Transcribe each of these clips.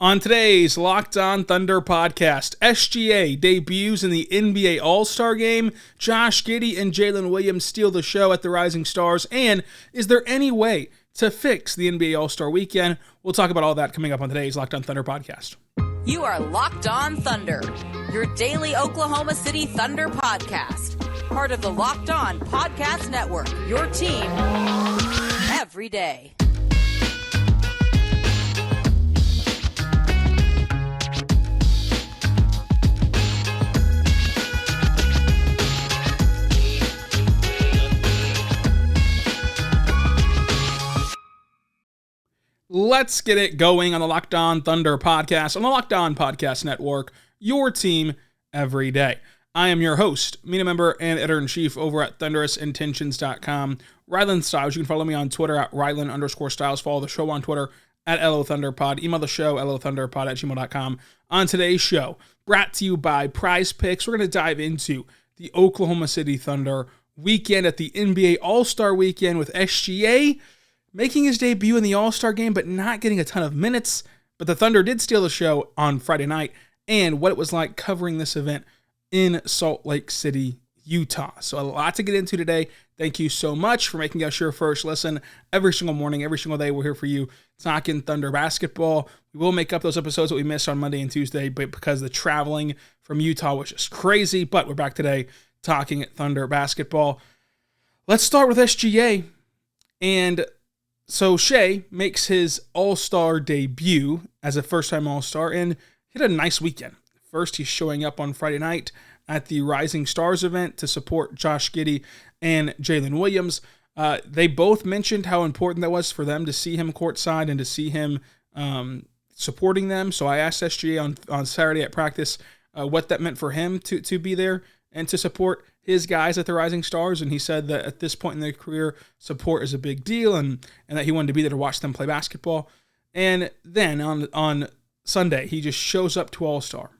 On today's Locked On Thunder podcast, SGA debuts in the NBA All-Star Game, Josh Giddey and Jalen Williams steal the show at the Rising Stars, and is there any way to fix the NBA All-Star Weekend? We'll talk about all that coming up on today's Locked On Thunder podcast. You are Locked On Thunder, your daily Oklahoma City Thunder podcast. Part of the Locked On Podcast Network, your team every day. Let's get it going on the Locked On Thunder podcast on the Locked On Podcast Network, your team every day. I am your host, media member and editor-in-chief over at thunderousintentions.com, Rylan Stiles. You can follow me on Twitter at Rylan_Stiles. Follow the show on Twitter at LOThunderPod. Email the show, LOThunderPod@gmail.com. On today's show, brought to you by PrizePicks, we're going to dive into the Oklahoma City Thunder weekend at the NBA All-Star Weekend with SGA making his debut in the All-Star Game, but not getting a ton of minutes. But the Thunder did steal the show on Friday night, and what it was like covering this event in Salt Lake City, Utah. So a lot to get into today. Thank you so much for making us your first listen every single morning, every single day. We're here for you talking Thunder basketball. We will make up those episodes that we missed on Monday and Tuesday, but because the traveling from Utah was just crazy. But we're back today talking Thunder basketball. Let's start with SGA. And so Shai makes his All-Star debut as a first-time All-Star, and he had a nice weekend. First, he's showing up on Friday night at the Rising Stars event to support Josh Giddey and Jalen Williams. They both mentioned how important that was for them to see him courtside and to see him supporting them. So I asked SGA on Saturday at practice what that meant for him to be there and to support his guys at the Rising Stars, and he said that at this point in their career, support is a big deal, and that he wanted to be there to watch them play basketball. And then on Sunday, he just shows up to All-Star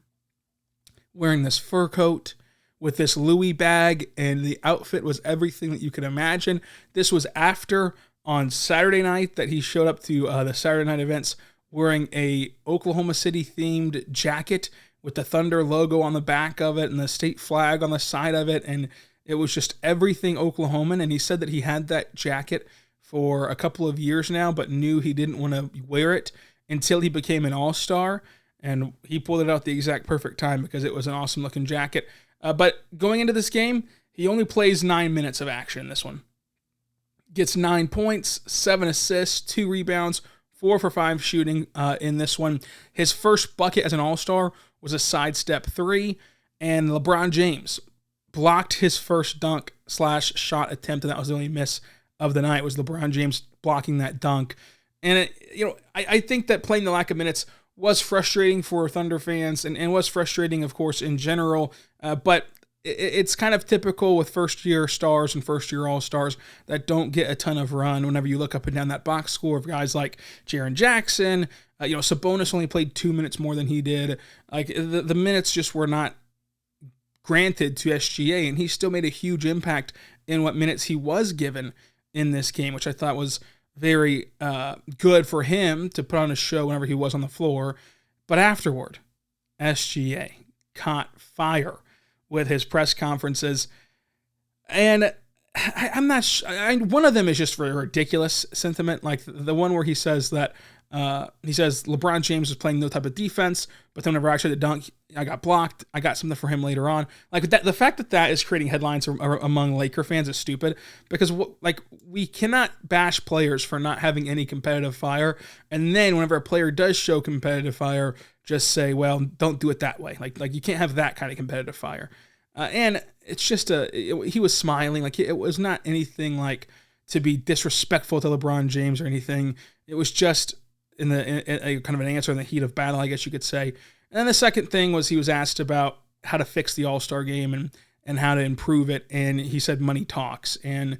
wearing this fur coat with this Louis bag, and the outfit was everything that you could imagine. This was after, on Saturday night, that he showed up to the Saturday night events wearing a Oklahoma City-themed jacket with the Thunder logo on the back of it and the state flag on the side of it, and it was just everything Oklahoman. And he said that he had that jacket for a couple of years now, but knew he didn't want to wear it until he became an All-Star, and he pulled it out the exact perfect time because it was an awesome-looking jacket. But going into this game, he only plays 9 minutes of action in this one. Gets 9 points, 7 assists, 2 rebounds, 4 for 5 shooting in this one. His first bucket as an All-Star was a sidestep 3, and LeBron James blocked his first dunk/shot attempt, and that was the only miss of the night, was LeBron James blocking that dunk. And I think that playing the lack of minutes was frustrating for Thunder fans, and was frustrating, of course, in general, but it's kind of typical with first-year stars and first-year All-Stars that don't get a ton of run. Whenever you look up and down that box score of guys like Jaren Jackson, Sabonis only played 2 minutes more than he did. Like the minutes just were not granted to SGA, and he still made a huge impact in what minutes he was given in this game, which I thought was very good for him to put on a show whenever he was on the floor. But afterward, SGA caught fire with his press conferences, and I'm not one of them is just for a ridiculous sentiment, like the one where he says that LeBron James was playing no type of defense, but then whenever I tried to dunk, I got blocked. I got something for him later on. Like that, the fact that is creating headlines among Laker fans is stupid, because we cannot bash players for not having any competitive fire, and then whenever a player does show competitive fire, just say, well, don't do it that way. Like you can't have that kind of competitive fire. And it's just he was smiling. Like it was not anything like to be disrespectful to LeBron James or anything. It was just in a kind of an answer in the heat of battle, I guess you could say. And then the second thing was he was asked about how to fix the All-Star game and how to improve it. And he said money talks. And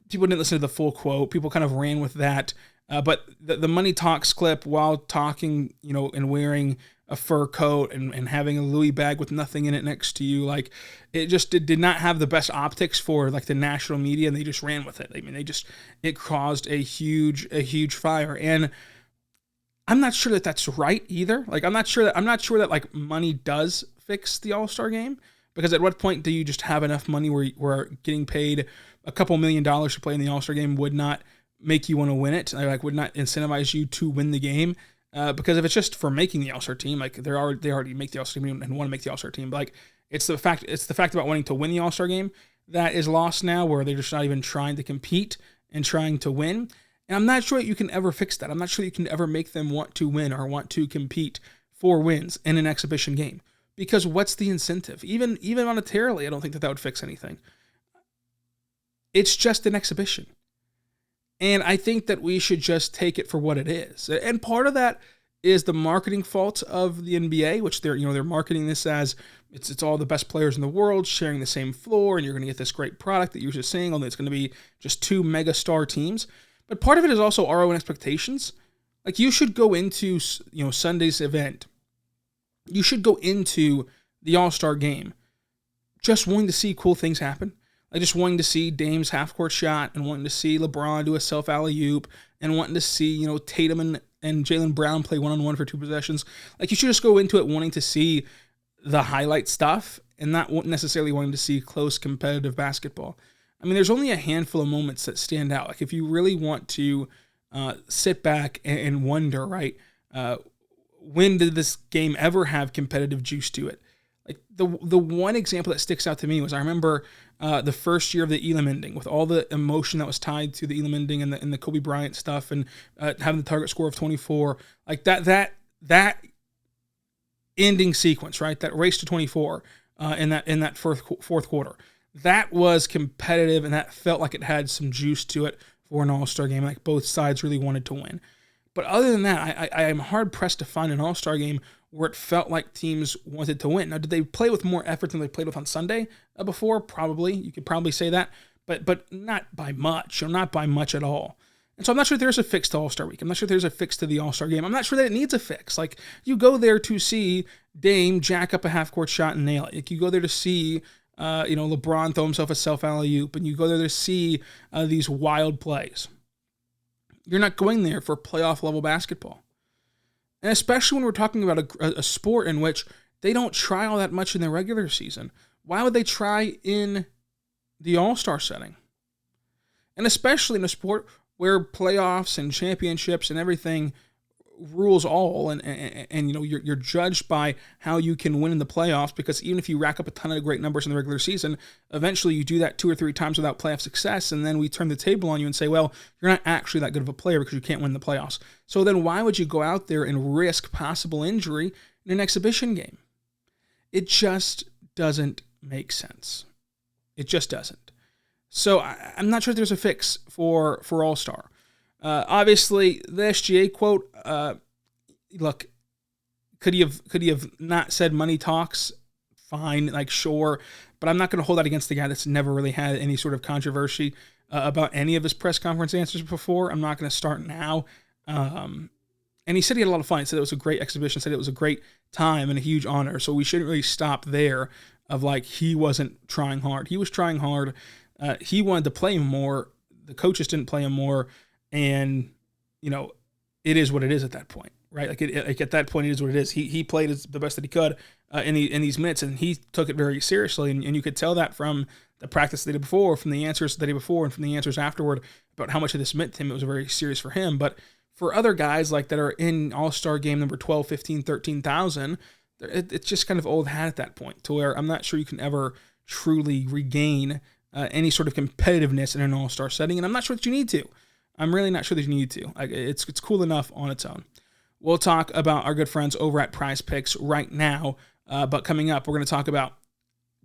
people didn't listen to the full quote. People kind of ran with that. But the money talks clip, while talking, and wearing a fur coat and having a Louis bag with nothing in it next to you, like it just did not have the best optics for like the national media, and they just ran with it. I mean, it caused a huge fire. And I'm not sure that that's right either. Like, I'm not sure that like money does fix the All-Star game, because at what point do you just have enough money where getting paid a couple $1 million to play in the All-Star game would not make you want to win it? Like, would not incentivize you to win the game? Because if it's just for making the All-Star team, like they already make the All-Star team and want to make the All-Star team. But like, it's the fact about wanting to win the All-Star game that is lost now, where they're just not even trying to compete and trying to win. And I'm not sure that you can ever fix that. I'm not sure you can ever make them want to win or want to compete for wins in an exhibition game. Because what's the incentive? Even monetarily, I don't think that would fix anything. It's just an exhibition. And I think that we should just take it for what it is. And part of that is the marketing fault of the NBA, which they're marketing this as it's all the best players in the world sharing the same floor, and you're going to get this great product that you're just saying, only it's going to be just two mega star teams. But part of it is also our own expectations. Like, you should go into, Sunday's event. You should go into the All-Star game just wanting to see cool things happen. Like, just wanting to see Dame's half-court shot, and wanting to see LeBron do a self-alley-oop, and wanting to see, Tatum and Jaylen Brown play one-on-one for 2 possessions. Like, you should just go into it wanting to see the highlight stuff and not necessarily wanting to see close competitive basketball. I mean, there's only a handful of moments that stand out. Like, if you really want to sit back and wonder, right, when did this game ever have competitive juice to it? Like, the one example that sticks out to me was, I remember the first year of the Elam ending, with all the emotion that was tied to the Elam ending and the Kobe Bryant stuff, and having the target score of 24. Like, that ending sequence, right, that race to 24 in that fourth quarter. That was competitive, and that felt like it had some juice to it for an All-Star game. Like, both sides really wanted to win. But other than that, I am hard-pressed to find an All-Star game where it felt like teams wanted to win. Now, did they play with more effort than they played with on Sunday before? Probably. You could probably say that. But not by much, or not by much at all. And so I'm not sure there's a fix to All-Star Week. I'm not sure there's a fix to the All-Star game. I'm not sure that it needs a fix. Like, you go there to see Dame jack up a half-court shot and nail it. Like, you go there to see LeBron throw himself a self-alley-oop, and you go there to see these wild plays. You're not going there for playoff-level basketball. And especially when we're talking about a sport in which they don't try all that much in the regular season. Why would they try in the All-Star setting? And especially in a sport where playoffs and championships and everything rules all, and you're judged by how you can win in the playoffs, because even if you rack up a ton of great numbers in the regular season, eventually you do that 2 or 3 times without playoff success, and then we turn the table on you and say, well, you're not actually that good of a player because you can't win the playoffs. So then why would you go out there and risk possible injury in an exhibition game? It just doesn't make sense. It just doesn't. So I'm not sure there's a fix for All-Star. Obviously, the SGA quote, look, could he have not said money talks? Fine, like, sure. But I'm not going to hold that against the guy that's never really had any sort of controversy about any of his press conference answers before. I'm not going to start now. And he said he had a lot of fun. He said it was a great exhibition. Said it was a great time and a huge honor. So we shouldn't really stop there of, like, he wasn't trying hard. He was trying hard. He wanted to play him more. The coaches didn't play him more. And, it is what it is at that point, right? Like at that point, it is what it is. He played the best that he could in these minutes, and he took it very seriously. And you could tell that from the practice the day before, from the answers the day before, and from the answers afterward about how much of this meant to him. It was very serious for him. But for other guys like that are in All-Star game number 12, 15, 13,000, it's just kind of old hat at that point, to where I'm not sure you can ever truly regain any sort of competitiveness in an All-Star setting, and I'm not sure that you need to. I'm really not sure that you need to. It's cool enough on its own. We'll talk about our good friends over at PrizePicks right now, but coming up, we're going to talk about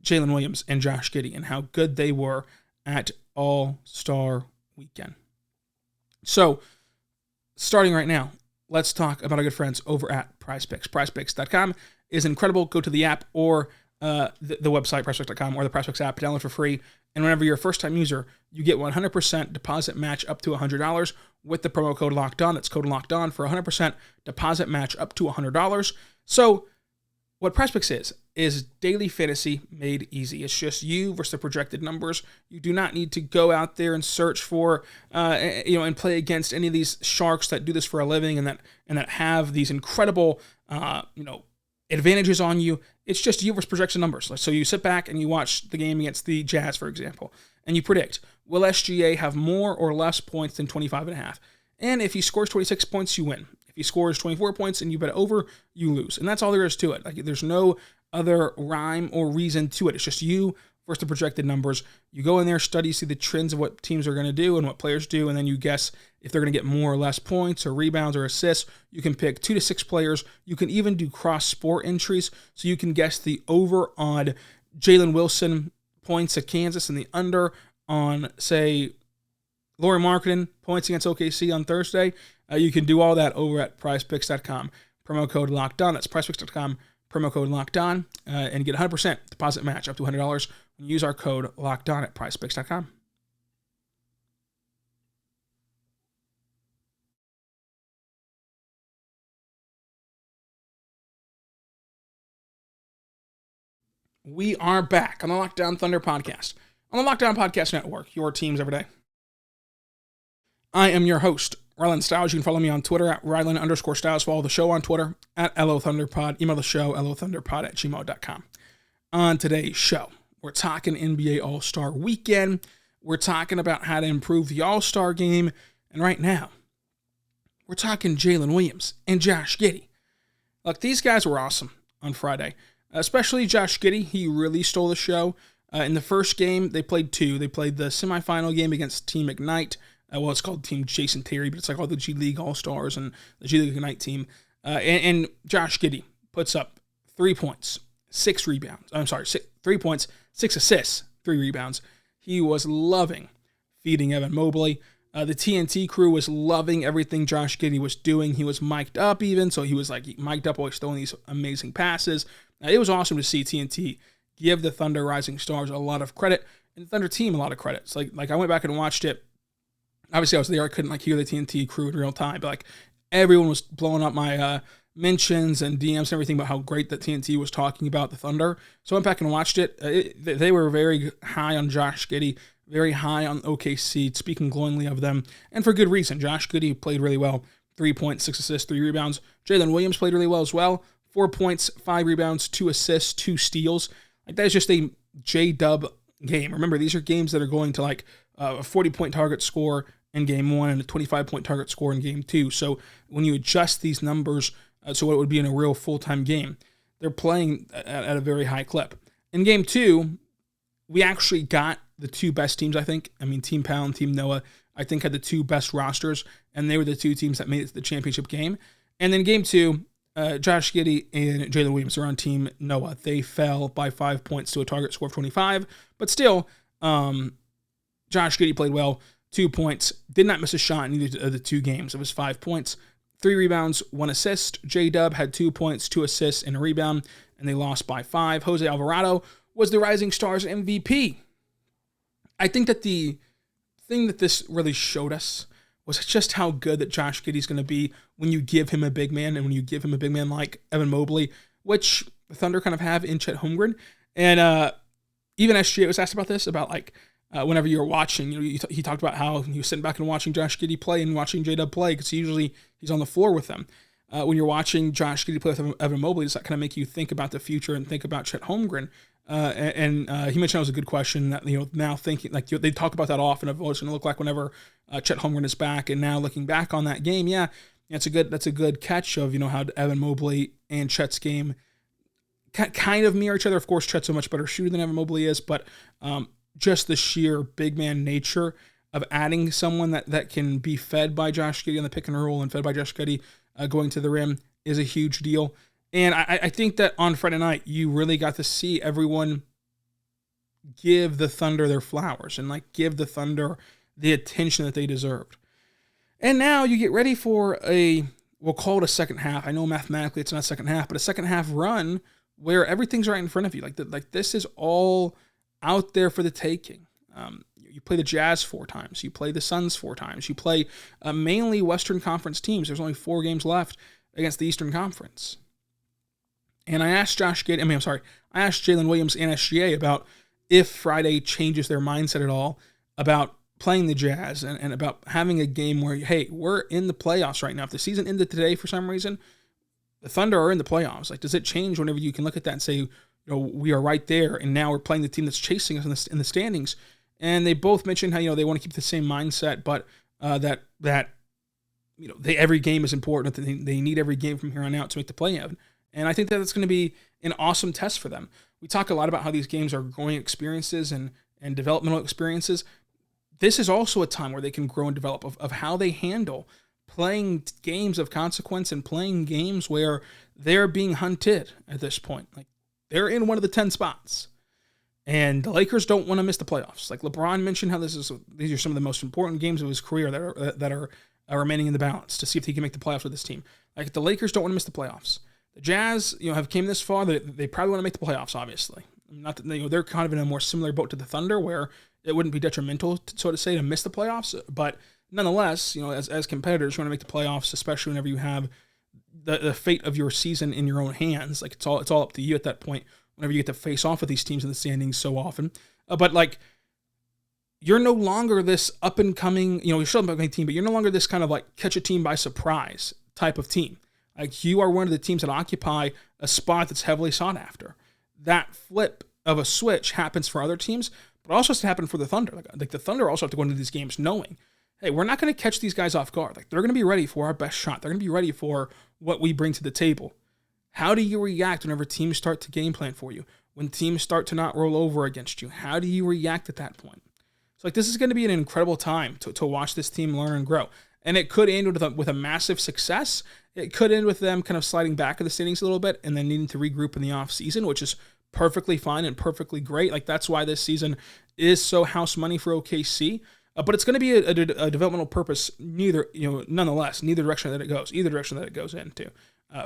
Jalen Williams and Josh Giddey and how good they were at All-Star Weekend. So, starting right now, let's talk about our good friends over at PrizePicks. PrizePicks.com is incredible. Go to the app or the website, PrizePicks.com, or the PrizePicks app. Download for free. And whenever you're a first-time user, you get 100% deposit match up to $100 with the promo code LOCKEDON. That's code LOCKEDON for 100% deposit match up to $100. So what PrizePicks is daily fantasy made easy. It's just you versus the projected numbers. You do not need to go out there and search for, and play against any of these sharks that do this for a living and that have these incredible, advantages on you. It's just you versus projection numbers. So you sit back and you watch the game against the Jazz, for example, and you predict, will SGA have more or less points than 25.5? And if he scores 26 points, you win. If he scores 24 points and you bet over, you lose. And that's all there is to it. Like, there's no other rhyme or reason to it. It's just you versus the projected numbers. You go in there, study, see the trends of what teams are going to do and what players do, and then you guess if they're going to get more or less points or rebounds or assists. You can pick 2 to 6 players. You can even do cross-sport entries, so you can guess the over on Jalen Wilson points at Kansas and the under on, say, Lauri Markkanen points against OKC on Thursday. You can do all that over at PrizePicks.com. Promo code LOCKEDON. That's PrizePicks.com. Promo code LOCKEDON. And get 100% deposit match up to $100 when you use our code LOCKEDON at PrizePicks.com. We are back on the Locked On Thunder podcast, on the Locked On Podcast Network, your teams every day. I am your host, Rylan Stiles. You can follow me on Twitter at Rylan_Stiles. Follow the show on Twitter at LOThunderPod. Email the show, LOThunderPod@gmail.com. On today's show, we're talking NBA All-Star Weekend. We're talking about how to improve the All-Star game. And right now, we're talking Jalen Williams and Josh Giddey. Look, these guys were awesome on Friday. Especially Josh Giddey. He really stole the show. In the first game, they played 2. They played the semifinal game against Team Ignite. It's called Team Jason Terry, but it's like all the G League All-Stars and the G League Ignite team. And Josh Giddey puts up 3 points, 6 rebounds. 3 points, 6 assists, 3 rebounds. He was loving feeding Evan Mobley. The TNT crew was loving everything Josh Giddey was doing. He was mic'd up even, so he was mic'd up while he's throwing these amazing passes. It was awesome to see TNT give the Thunder Rising Stars a lot of credit and the Thunder team a lot of credit. It's like I went back and watched it. Obviously, I was there. I couldn't hear the TNT crew in real time, but everyone was blowing up my mentions and DMs and everything about how great that TNT was talking about the Thunder. So I went back and watched it. They were very high on Josh Giddey, very high on OKC, speaking glowingly of them, and for good reason. Josh Giddey played really well. 3 points, 6 assists, 3 rebounds. Jalen Williams played really well as well. 4 points, 5 rebounds, 2 assists, 2 steals. That is just a J-Dub game. Remember, these are games that are going to a 40-point target score in game 1 and a 25-point target score in game 2. So when you adjust these numbers to what it would be in a real full-time game, they're playing at a very high clip. In game 2, we actually got the 2 best teams, I think. Team Pal and Team Noah, I think, had the 2 best rosters, and they were the 2 teams that made it to the championship game. And then game 2, Josh Giddey and Jalen Williams are on Team Noah. They fell by 5 points to a target score of 25, but still, Josh Giddey played well. 2 points, did not miss a shot in either of the 2 games. It was 5 points, 3 rebounds, 1 assist. J-Dub had 2 points, 2 assists, and a rebound, and they lost by 5. Jose Alvarado was the Rising Stars MVP. I think that the thing that this really showed us was just how good that Josh Giddey's going to be when you give him a big man, and when you give him a big man like Evan Mobley, which the Thunder kind of have in Chet Holmgren. And even SGA was asked about this, about whenever you're watching, he talked about how he was sitting back and watching Josh Giddey play and watching J-Dub play, because usually he's on the floor with them. When you're watching Josh Giddey play with Evan Mobley, does that kind of make you think about the future and think about Chet Holmgren? And he mentioned that was a good question, that, now thinking, they talk about that often, of what it's going to look like whenever Chet Holmgren is back. And now looking back on that game, that's a good catch of, how Evan Mobley and Chet's game kind of mirror each other. Of course, Chet's a much better shooter than Evan Mobley is, but just the sheer big man nature of adding someone that can be fed by Josh Giddey on the pick and roll and fed by Josh Giddey going to the rim is a huge deal. And I think that on Friday night, you really got to see everyone give the Thunder their flowers and give the Thunder the attention that they deserved. And now you get ready for we'll call it a second half. I know mathematically it's not a second half, but a second half run where everything's right in front of you. This is all out there for the taking. You play the Jazz 4 times. You play the Suns 4 times. You play mainly Western Conference teams. There's only 4 games left against the Eastern Conference. And I asked I asked Jalen Williams and SGA about if Friday changes their mindset at all about playing the Jazz and about having a game where, hey, we're in the playoffs right now. If the season ended today for some reason, the Thunder are in the playoffs. Like, does it change whenever you can look at that and say, we are right there, and now we're playing the team that's chasing us in the standings? And they both mentioned how, they want to keep the same mindset, but that every game is important. That they need every game from here on out to make the play-in. And I think that it's going to be an awesome test for them. We talk a lot about how these games are growing experiences and developmental experiences. This is also a time where they can grow and develop of how they handle playing games of consequence and playing games where they're being hunted at this point. Like, they're in one of the 10 spots. And the Lakers don't want to miss the playoffs. Like LeBron mentioned how these are some of the most important games of his career that are remaining in the balance to see if he can make the playoffs with this team. Like, the Lakers don't want to miss the playoffs. The Jazz, have came this far that they probably want to make the playoffs, obviously. Not that they're kind of in a more similar boat to the Thunder where it wouldn't be detrimental, so to say, to miss the playoffs. But nonetheless, as competitors, you want to make the playoffs, especially whenever you have the fate of your season in your own hands. Like, it's all up to you at that point whenever you get to face off with these teams in the standings so often. But like, you're no longer this up and coming, you're still an up and coming team, but you're no longer this kind of like catch a team by surprise type of team. Like, you are one of the teams that occupy a spot that's heavily sought after. That flip of a switch happens for other teams, but also has to happen for the Thunder. Like the Thunder also have to go into these games knowing, hey, we're not going to catch these guys off guard. Like, they're going to be ready for our best shot. They're going to be ready for what we bring to the table. How do you react whenever teams start to game plan for you? When teams start to not roll over against you, how do you react at that point? So, like, this is going to be an incredible time to watch this team learn and grow. And it could end with a massive success. It could end with them kind of sliding back in the standings a little bit and then needing to regroup in the offseason, which is perfectly fine and perfectly great. Like, that's why this season is so house money for OKC. But it's going to be a developmental purpose, nonetheless, either direction that it goes into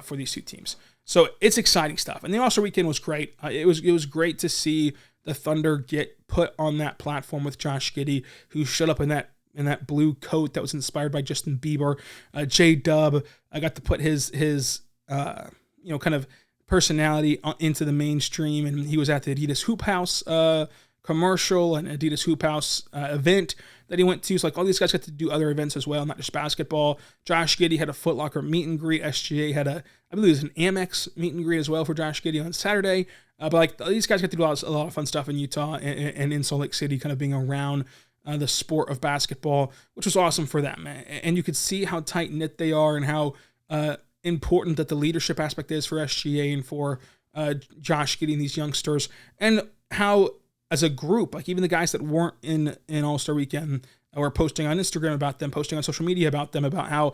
for these two teams. So it's exciting stuff. And the All-Star weekend was great. It was great to see the Thunder get put on that platform with Josh Giddey, who showed up in that blue coat that was inspired by Justin Bieber. J-Dub, I got to put his kind of personality into the mainstream, and he was at the Adidas Hoop House commercial and Adidas Hoop House event that he went to. So, like, all these guys got to do other events as well, not just basketball. Josh Giddey had a Foot Locker meet and greet. SGA had I believe it was an Amex meet and greet as well for Josh Giddey on Saturday. But like, these guys got to do a lot of fun stuff in Utah and in Salt Lake City, kind of being around the sport of basketball, which was awesome for them. And you could see how tight-knit they are and how important that the leadership aspect is for SGA and for Josh Giddey and these youngsters, and how as a group, like even the guys that weren't in All-Star Weekend were posting on Instagram about them, posting on social media about them, about how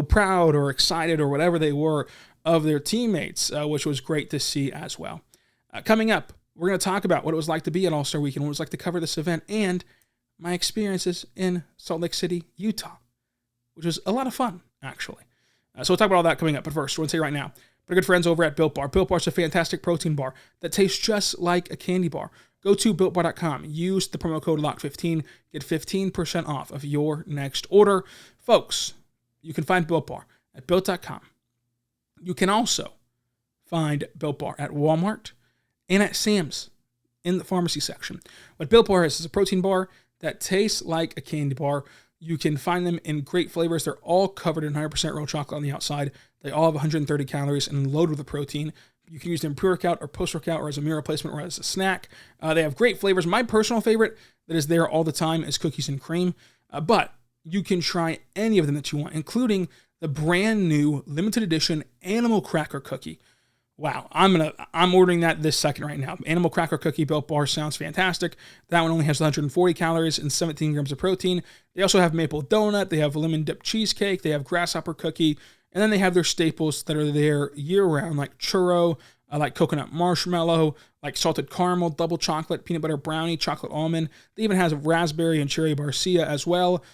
proud or excited or whatever they were of their teammates, which was great to see as well. Coming up, we're going to talk about what it was like to be at All-Star Weekend, what it was like to cover this event, and my experiences in Salt Lake City, Utah, which was a lot of fun, actually. So we'll talk about all that coming up. But first, I want to say right now, our good friends over at Built Bar. Built Bar is a fantastic protein bar that tastes just like a candy bar. Go to BuiltBar.com. Use the promo code LOCK15. Get 15% off of your next order. Folks, you can find Built Bar at Built.com. You can also find Built Bar at Walmart and at Sam's in the pharmacy section. What Built Bar is a protein bar that tastes like a candy bar. You can find them in great flavors. They're all covered in 100% real chocolate on the outside. They all have 130 calories and loaded with protein. You can use them pre-workout or post-workout or as a meal replacement or as a snack. They have great flavors. My personal favorite that is there all the time is cookies and cream. But you can try any of them that you want, including the brand new limited edition Animal Cracker Cookie. Wow, I'm ordering that this second right now. Animal Cracker Cookie Built Bar sounds fantastic. That one only has 140 calories and 17 grams of protein. They also have maple donut. They have lemon dip cheesecake. They have grasshopper cookie. And then they have their staples that are there year-round, like churro, like coconut marshmallow, like salted caramel, double chocolate, peanut butter brownie, chocolate almond. They even have raspberry and cherry barcia as well,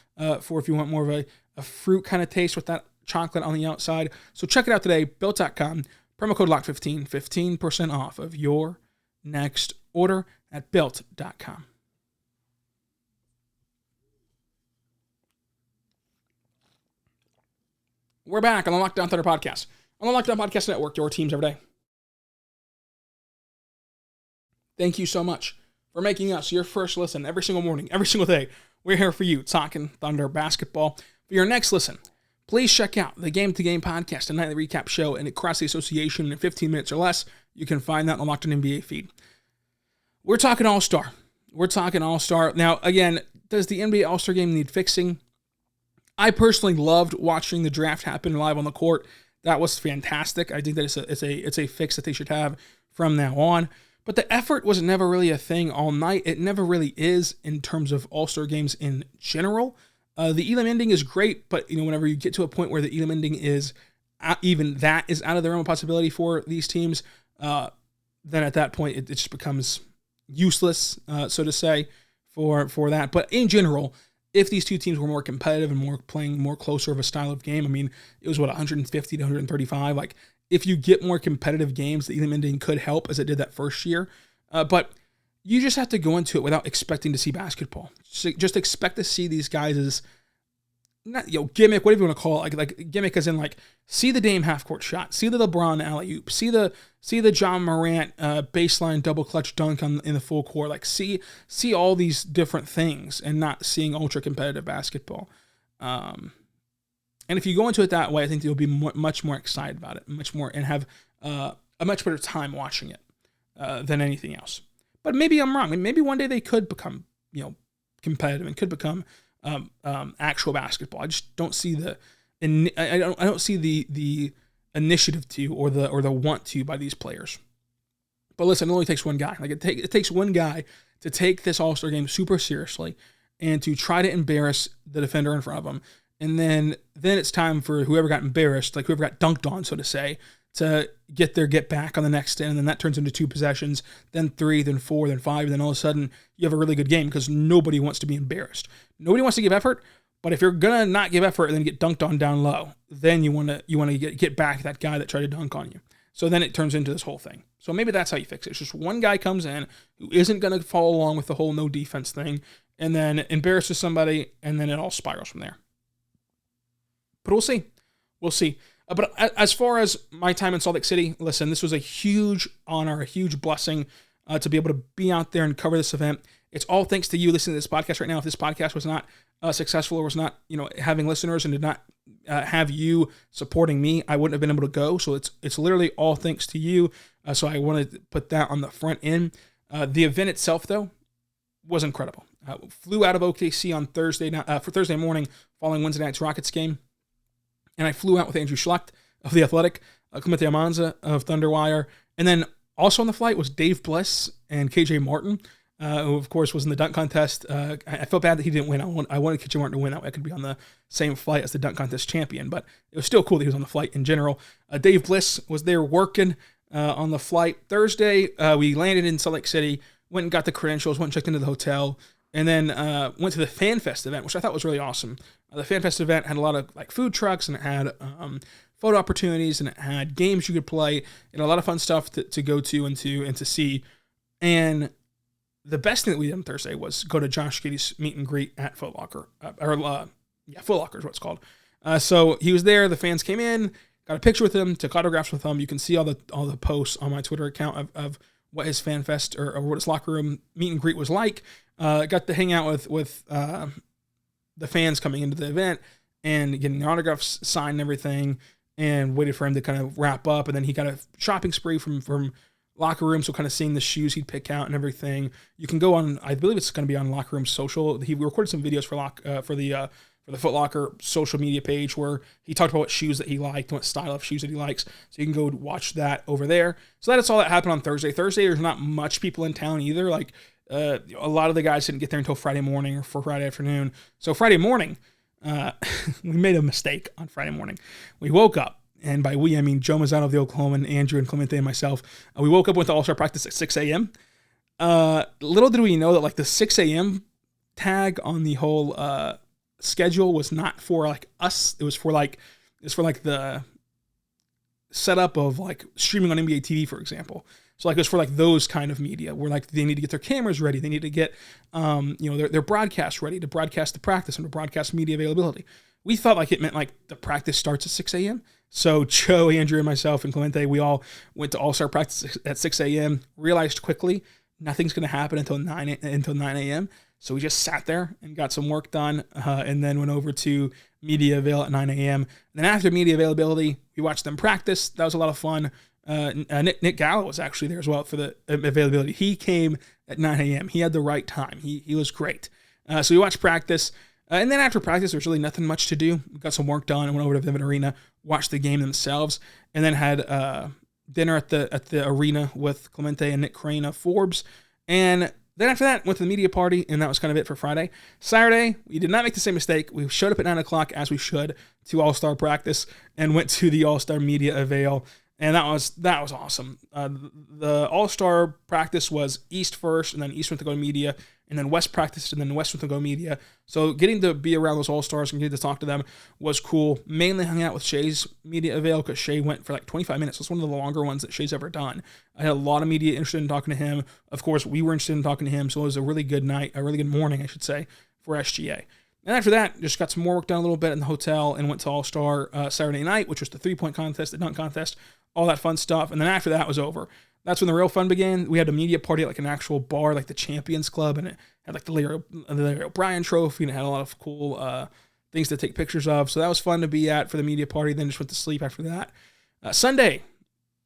for if you want more of a fruit kind of taste with that chocolate on the outside. So check it out today, Built.com. Promo code LOCK15, 15% off of your next order at Built.com. We're back on the Locked On Thunder podcast. On the Locked On Podcast Network, your teams every day. Thank you so much for making us your first listen every single morning, every single day. We're here for you, talking Thunder basketball. For your next listen, please check out the Game to Game podcast, a nightly recap show, and across the association in 15 minutes or less. You can find that on the Locked On NBA feed. We're talking All-Star. Now, again, does the NBA All-Star game need fixing? I personally loved watching the draft happen live on the court. That was fantastic. I think that it's a fix that they should have from now on. But the effort was never really a thing all night. It never really is in terms of All-Star games in general. The Elam ending is great, but whenever you get to a point where the Elam ending is even that is out of the realm of possibility for these teams, then at that point it just becomes useless, so to say, for that. But in general, if these two teams were more competitive and playing more closer of a style of game, I mean, it was 150 to 135. Like, if you get more competitive games, the Elam ending could help, as it did that first year. But you just have to go into it without expecting to see basketball. Just expect to see these guys as not gimmick, whatever you want to call it, like gimmick as in like see the Dame half court shot, see the LeBron alley-oop, see the John Morant baseline double clutch dunk in the full court, like see all these different things and not seeing ultra competitive basketball. And if you go into it that way, I think you'll be much more excited about it, and have a much better time watching it than anything else. But maybe I'm wrong. Maybe one day they could become competitive and could become actual basketball. I just don't see I don't see the initiative to or the want to by these players. But listen, it only takes one guy. Like it takes one guy to take this All-Star game super seriously and to try to embarrass the defender in front of him. And then it's time for whoever got embarrassed, like whoever got dunked on, so to say, to get back on the next end, and then that turns into 2 possessions, then 3, then 4, then 5, and then all of a sudden you have a really good game because nobody wants to be embarrassed. Nobody wants to give effort, but if you're gonna not give effort and then get dunked on down low, then you want to get back that guy that tried to dunk on you. So then it turns into this whole thing. So maybe that's how you fix it. It's just one guy comes in who isn't gonna follow along with the whole no defense thing, and then embarrasses somebody, and then it all spirals from there. But we'll see. But as far as my time in Salt Lake City, listen, this was a huge honor, a huge blessing to be able to be out there and cover this event. It's all thanks to you listening to this podcast right now. If this podcast was not successful or was not, having listeners and did not have you supporting me, I wouldn't have been able to go. So it's literally all thanks to you. So I wanted to put that on the front end. The event itself, though, was incredible. Flew out of OKC on Thursday morning following Wednesday night's Rockets game. And I flew out with Andrew Schlecht of The Athletic, Clemente Amanza of Thunderwire, and then also on the flight was Dave Bliss and KJ Martin, who of course was in the dunk contest. I felt bad that he didn't win. I wanted KJ Martin to win. That way I could be on the same flight as the dunk contest champion, but it was still cool that he was on the flight in general. Dave Bliss was there working on the flight Thursday. We landed in Salt Lake City, went and got the credentials, went and checked into the hotel, and then went to the FanFest event, which I thought was really awesome. The FanFest event had a lot of food trucks, and it had photo opportunities, and it had games you could play, and a lot of fun stuff to go to and to see. And the best thing that we did on Thursday was go to Josh Giddey's meet and greet at Foot Locker, Foot Locker is what it's called. So he was there. The fans came in, got a picture with him, took autographs with him. You can see all the posts on my Twitter account of what his FanFest or what his locker room meet and greet was like. Got to hang out with the fans coming into the event and getting their autographs signed and everything, and waited for him to kind of wrap up. And then he got a shopping spree from locker room, so kind of seeing the shoes he'd pick out and everything. You can go on, I believe it's going to be on Locker Room Social. He recorded some videos for the Foot Locker social media page where he talked about what shoes that he liked, what style of shoes that he likes. So you can go watch that over there. So that's all that happened on Thursday. Thursday, there's not much people in town either. A lot of the guys didn't get there until Friday morning or for Friday afternoon. So Friday morning, we made a mistake on Friday morning. We woke up, and by we, I mean Joe Mazzano of the Oklahoman, Andrew and Clemente and myself. We woke up with the All-Star practice at 6 a.m. Little did we know that the 6 a.m. tag on the whole schedule was not for us. It was for the setup of streaming on NBA TV, for example. So it was for those kind of media where they need to get their cameras ready. They need to get their broadcast ready to broadcast the practice and to broadcast media availability. We thought it meant the practice starts at 6 a.m. So Joe, Andrew, and myself and Clemente, we all went to All-Star practice at 6 a.m. Realized quickly nothing's going to happen until 9 a.m. So we just sat there and got some work done, and then went over to media avail at 9 a.m. And then after media availability, we watched them practice. That was a lot of fun. Nick Gallo was actually there as well for the availability. He came at 9 a.m. He had the right time. He was great. So we watched practice. And then after practice, there was really nothing much to do. We got some work done and went over to Vivint Arena, watched the game themselves, and then had dinner at the arena with Clemente and Nick Crane of Forbes. And then after that, went to the media party, and that was kind of it for Friday. Saturday, we did not make the same mistake. We showed up at 9 o'clock, as we should, to All-Star practice and went to the All-Star media avail. And that was awesome. The All-Star practice was East first, and then East went to go to media, and then West practiced, and then West went to go media. So getting to be around those All-Stars and getting to talk to them was cool. Mainly hung out with Shai's media avail because Shai went for like 25 minutes. It's one of the longer ones that Shai's ever done. I had a lot of media interested in talking to him. Of course, we were interested in talking to him, so it was a really good night, a really good morning, I should say, for SGA. And after that, just got some more work done a little bit in the hotel and went to All-Star Saturday night, which was the three-point contest, the dunk contest, all that fun stuff. And then after that was over. That's when the real fun began. We had a media party at like an actual bar, like the Champions Club, and it had like the Larry O'Brien trophy, and it had a lot of cool things to take pictures of. So that was fun to be at for the media party. Then just went to sleep after that. Sunday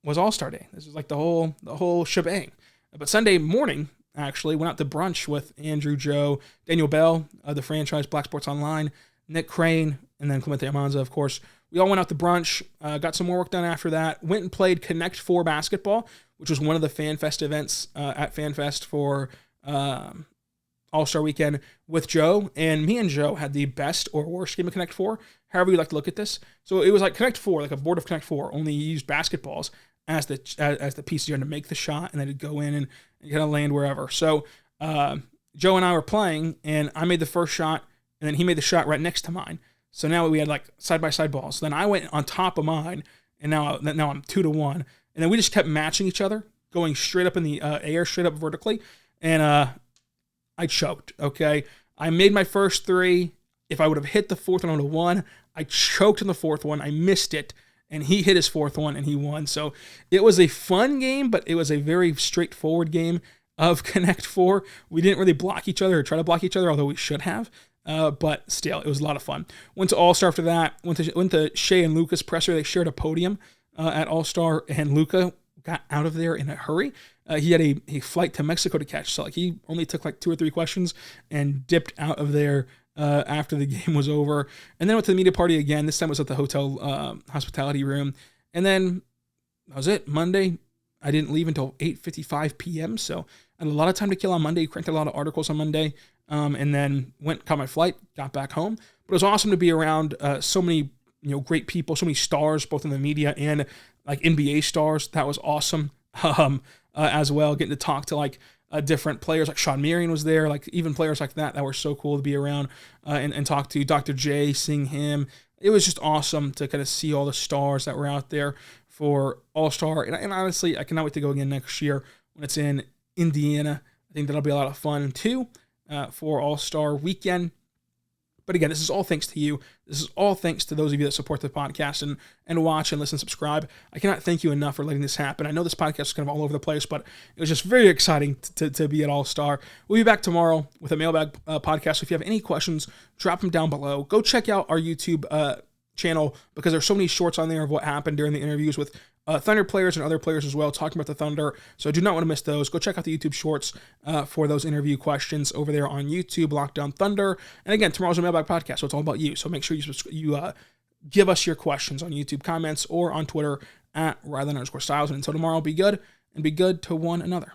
was All-Star Day. This was like the whole shebang. But Sunday morning, actually, went out to brunch with Andrew, Joe, Daniel Bell of the franchise Black Sports Online, Nick Crane, and then Clemente Amanza, of course. We all went out to brunch, got some more work done after that, went and played Connect 4 basketball, which was one of the FanFest events at FanFest for All-Star Weekend with Joe. And me and Joe had the best or worst game of Connect 4, however you like to look at this. So it was like Connect 4, like a board of Connect 4, only you used basketballs as the pieces you had to make the shot, and then it'd go in and kind of land wherever. So Joe and I were playing, and I made the first shot, and then he made the shot right next to mine. So now we had like side-by-side balls. So then I went on top of mine, and now I'm 2-1. And then we just kept matching each other, going straight up in the air, straight up vertically. And I choked, okay? I made my first three. If I would have hit the fourth one, I would have won. I choked in the fourth one. I missed it. And he hit his fourth one, and he won. So it was a fun game, but it was a very straightforward game of Connect 4. We didn't really block each other or try to block each other, although we should have. But still, it was a lot of fun. Went to All-Star after that. Went to Shai and Luka's presser. They shared a podium at All-Star, and Luka got out of there in a hurry. He had a flight to Mexico to catch, so like he only took like 2 or 3 questions and dipped out of there after the game was over. And then went to the media party again. This time it was at the hotel hospitality room. And then that was it. Monday, I didn't leave until 8:55 p.m., so I had a lot of time to kill on Monday. Cranked a lot of articles on Monday. And then caught my flight, got back home. But it was awesome to be around so many great people, so many stars, both in the media and like NBA stars. That was awesome as well. Getting to talk to like different players, like Sean Marion was there, like even players like that were so cool to be around and talk to. Dr. J, seeing him. It was just awesome to kind of see all the stars that were out there for All-Star. And honestly, I cannot wait to go again next year when it's in Indiana. I think that'll be a lot of fun too. For All-Star Weekend. But again, this is all thanks to you. This is all thanks to those of you that support the podcast and watch and listen and subscribe. I cannot thank you enough for letting this happen. I know this podcast is kind of all over the place, but it was just very exciting to be at All-Star. We'll be back tomorrow with a mailbag podcast. So if you have any questions, drop them down below. Go check out our YouTube channel because there's so many shorts on there of what happened during the interviews with Thunder players and other players as well, talking about the Thunder. So I do not want to miss those. Go check out the YouTube shorts for those interview questions over there on YouTube, Locked On Thunder. And again, tomorrow's a mailbag podcast, so it's all about you. So make sure you give us your questions on YouTube comments or on Twitter at Ryland_Styles. And until tomorrow, be good and be good to one another.